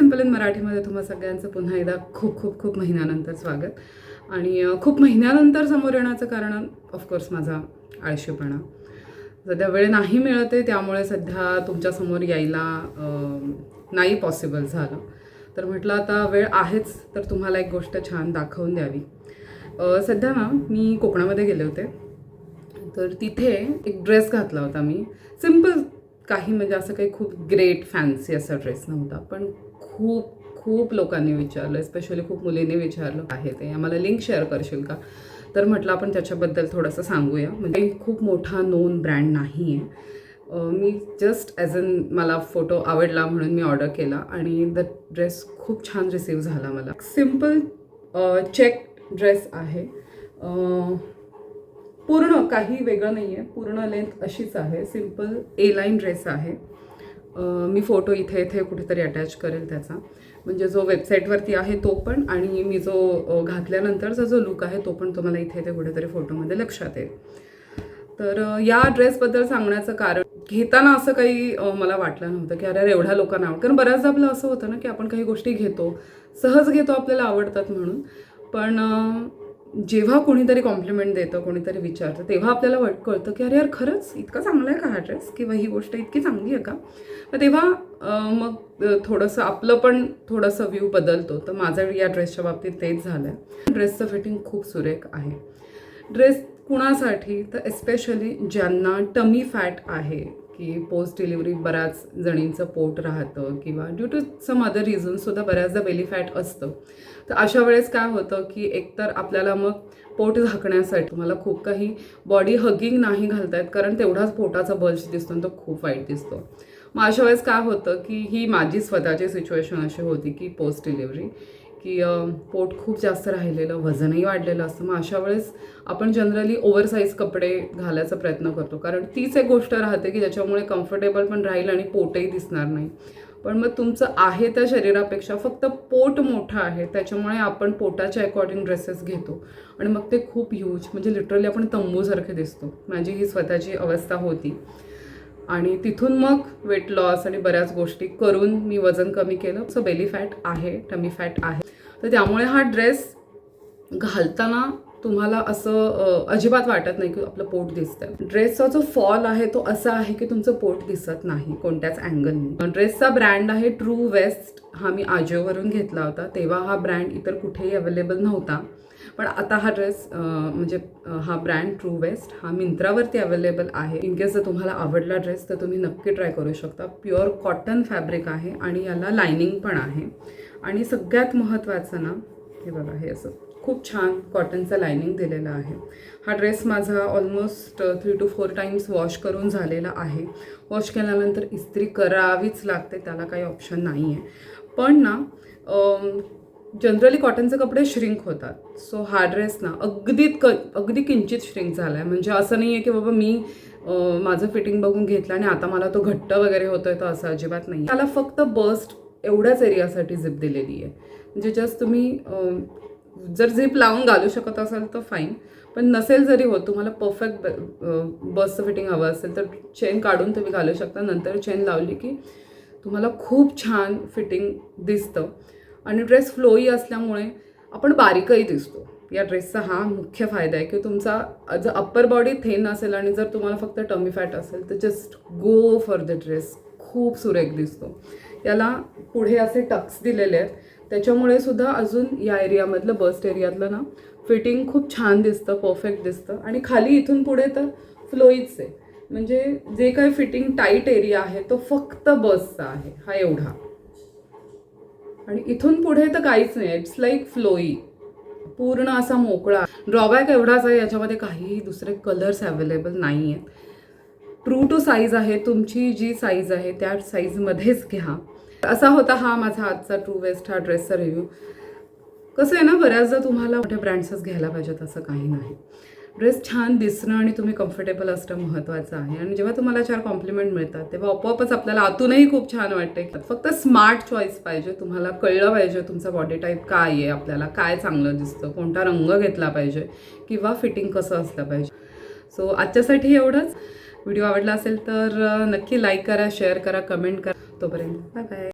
Simple in मराठीमध्ये तुम्हा सगळ्यांचं पुन्हा एकदा खूप खूप खूप महिन्यानंतर स्वागत. आणि खूप महिन्यानंतर समोर येण्याचं कारण ऑफकोर्स माझा आळशीपणा. सध्या वेळ नाही मिळते, त्यामुळे सध्या तुमच्यासमोर यायला नाही पॉसिबल झालं. तर म्हटलं आता वेळ आहेच तर तुम्हाला एक गोष्ट छान दाखवून द्यावी. सध्या ना मी कोकणामध्ये गेले होते, तर तिथे एक ड्रेस घातला होता मी. सिम्पल काही, म्हणजे असं काही खूप ग्रेट फॅन्सी असा ड्रेस नव्हता, पण खूप खूप लोकांनी विचारलं, स्पेशली खूप मुलींनी विचारलं आहे ते आम्हाला लिंक शेअर करशील का. तर म्हटलं आपण त्याच्याबद्दल थोडंसं सांगूया. म्हणजे खूप मोठा नोन ब्रँड नाही आहे, मी जस्ट ॲज अन मला फोटो आवडला म्हणून मी ऑर्डर केला आणि द ड्रेस खूप छान रिसीव्ह झाला. मला सिम्पल चेक ड्रेस आहे, पूर्ण काही वेगळं नाही आहे, पूर्ण लेंथ अशीच आहे, सिम्पल ए लाईन ड्रेस आहे. मी फोटो इथे इथे कुठेतरी अटॅच करेल त्याचा, म्हणजे जो वेबसाईटवरती आहे तो पण, आणि मी जो घातल्यानंतरचा जो लुक आहे तो पण तुम्हाला इथे इथे कुठेतरी फोटोमध्ये लक्षात येईल. तर या ड्रेसबद्दल सांगण्याचं कारण, घेताना असं काही मला वाटलं नव्हतं की अरे एवढ्या लोकांना आवड, कारण बऱ्याचदा आपलं असं होतं ना की आपण काही गोष्टी घेतो, सहज घेतो, आपल्याला आवडतात म्हणून, पण जेव्हा कोणीतरी कॉम्प्लिमेंट देतं, कोणीतरी विचारतं, तेव्हा आपल्याला कळतं की अरे यार खरंच इतका चांगला आहे का हा ड्रेस, किंवा ही गोष्ट इतकी चांगली आहे का. तेव्हा मग थोडंसं आपलं पण थोडंसं व्ह्यू बदलतो. तर माझं या ड्रेसच्या बाबतीत तेच झालं आहे. ड्रेसचं फिटिंग खूप सुरेख आहे. ड्रेस कुणासाठी, तर एस्पेशली ज्यांना टमी फॅट आहे, की पोस्ट डिलिव्हरी बऱ्याच जणींचं पोट राहतं, किंवा ड्यू टू सम अदर रिझनसुद्धा बऱ्याचदा बेली फॅट असतं. तर अशा वेळेस काय होतं की एकतर आपल्याला मग पोट झाकण्यासाठी तुम्हाला खूप काही बॉडी हगिंग नाही घालता येत, कारण तेवढाच पोटाचा बल्ज दिसतो आणि तो खूप वाईट दिसतो. मग अशा वेळेस काय होतं की ही माझी स्वतःची सिच्युएशन अशी होती की पोस्ट डिलिव्हरी, की पोट खूप जास्त राहिलेलं, वजनही वाढलेलं असतं. मग अशा वेळेस आपण जनरली ओव्हरसाईज कपडे घालायचा प्रयत्न करतो, कारण तीच एक गोष्ट राहते की ज्याच्यामुळे कम्फर्टेबल पण राहील आणि पोटही दिसणार नाही. पण मग तुमचं आहे त्या शरीरापेक्षा फक्त पोट मोठं आहे, त्याच्यामुळे आपण पोटाच्या अकॉर्डिंग ड्रेसेस घेतो आणि मग ते खूप ह्यूज, म्हणजे लिटरली आपण तंबूसारखे दिसतो. माझी ही स्वतःची अवस्था होती आणि तिथून मग वेट लॉस आणि बऱ्याच गोष्टी करून मी वजन कमी केलं. सो बेली फॅट आहे, टमी फॅट आहे, तर त्यामुळे हा ड्रेस घालताना तुम्हाला असं अजिबात वाटत नाही की आपलं पोट दिसतंय. ड्रेसचा जो फॉल आहे तो असा आहे की तुमचं पोट दिसत नाही कोणत्याच अँगलनी. ड्रेसचा ब्रँड आहे ट्रू वेस्ट. हा मी आजिओवरून घेतला होता, तेव्हा हा ब्रँड इतर कुठेही अवेलेबल नव्हता, पण आता हा ड्रेस म्हणजे हा ब्रँड ट्रू वेस्ट हा मिंत्रावरती अवेलेबल आहे. इन केस जर तुम्हाला आवडला ड्रेस तर तुम्ही नक्की ट्राय करू शकता. प्युअर कॉटन फॅब्रिक आहे आणि याला लायनिंग पण आहे. आणि सगळ्यात महत्त्वाचं ना, हे बघा, हे असं खूप छान कॉटनचं लायनिंग दिलेलं आहे. हा ड्रेस माझा ऑलमोस्ट 3 to 4 टाईम्स वॉश करून झालेला आहे. वॉश केल्यानंतर इस्त्री करावीच लागते, त्याला काही ऑप्शन नाही आहे. पण ना जनरली कॉटनचे कपडे श्रिंक होतात, सो हा ड्रेस ना अगदी किंचित श्रिंक झाला आहे. म्हणजे असं नाही आहे की बाबा मी माझं फिटिंग बघून घेतलं आणि आता मला तो घट्ट वगैरे होतोय, तर असं अजिबात नाही. त्याला फक्त बस्ट एवढ्याच एरियासाठी झिप दिलेली आहे. म्हणजे जस्ट तुम्ही जर झिप लावून घालू शकत असाल तर फाईन, पण नसेल जरी होत, तुम्हाला परफेक्ट बसचं फिटिंग हवं असेल तर चेन काढून तुम्ही घालू शकता. नंतर चेन लावली की तुम्हाला खूप छान फिटिंग दिसतं. आणि ड्रेस फ्लोई असल्यामुळे आपण बारीकही दिसतो. या ड्रेसचा हा मुख्य फायदा आहे की तुमचा जर अप्पर बॉडी थेन असेल आणि जर तुम्हाला फक्त टमी फॅट असेल तर just go for the dress, खूप सुरेख दिसतो. याला पुढे असे टक्स दिलेले आहेत, त्याच्यामुळे सुद्धा अजून या एरियामधलं, बस्ट एरियातलं ना, फिटिंग खूप छान दिसतं, परफेक्ट दिसतं. आणि खाली इथून पुढे तर फ्लोईच आहे, म्हणजे जे काही फिटिंग टाईट एरिया आहे तो फक्त बसचा आहे, हा एवढा. आणि इथून पुढे तर काहीच नाही, इट्स लाईक फ्लोई, पूर्ण असा मोकळा. ड्रॉबॅक एवढाच आहे, याच्यामध्ये काहीही दुसरे कलर्स अवेलेबल नाही आहेत. ट्रू टू साईज आहे, तुमची जी साईज आहे त्या साईजमध्येच घ्या. असा होता हा माझा आजचा ट्रू वेस्ट हा ड्रेसचा रिव्ह्यू. कसं आहे ना, बऱ्याचदा तुम्हाला मोठ्या ब्रँड्सच घ्यायला पाहिजेत असं काही नाही. ड्रेस छान दिसणं आणि तुम्ही कम्फर्टेबल असणं महत्त्वाचं आहे. आणि जेव्हा तुम्हाला 4 कॉम्प्लिमेंट मिळतात तेव्हा आपोआपच आपल्याला आतूनही खूप छान वाटते. फक्त स्मार्ट चॉईस पाहिजे, तुम्हाला कळलं पाहिजे तुमचा बॉडी टाईप काय आहे, आपल्याला काय चांगलं दिसतं, कोणता रंग घेतला पाहिजे, किंवा फिटिंग कसं असलं पाहिजे. सो आजच्यासाठी एवढंच. व्हिडिओ आवडला असेल तर नक्की लाईक करा, शेअर करा, कमेंट करा. तोपर्यंत बाय बाय.